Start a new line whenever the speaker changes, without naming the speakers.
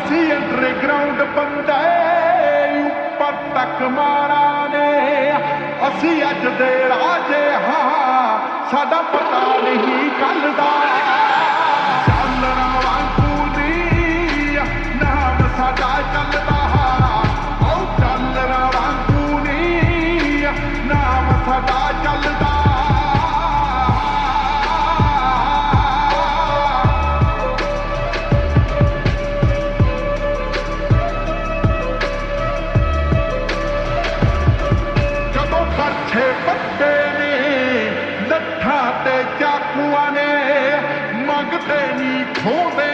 ਅਸੀਂ ਅੰਡਰਗਰਾਉਂਡ ਬੰਦੇ ਉੱਪਰ ਤੱਕ ਮਾਰਾਂ ਨੇ ਅਸੀਂ ਅੱਜ ਦੇ ਰਾਜੇ ਹਾਂ ਸਾਡਾ ਪਤਾ ਨਹੀਂ ਕੱਲ ਦਾ ਚਾਨਣਾ ਵਾਂਗੂ ਨੀ ਨਾਮ ਸਾਡਾ ਚੱਲਦਾ ਉਹ ਚਾਨਣਾ ਵਾਂਗੂ ਨੀ ਨਾਮ ਸਾਡਾ ਚੱਲਦਾ ਬੱਦੇ ਨੇ ਲੱਠਾਂ ਤੇ ਚਾਕੂਆਂ ਨੇ ਮੰਗਦੇ ਨਹੀਂ ਖੋਹਦੇ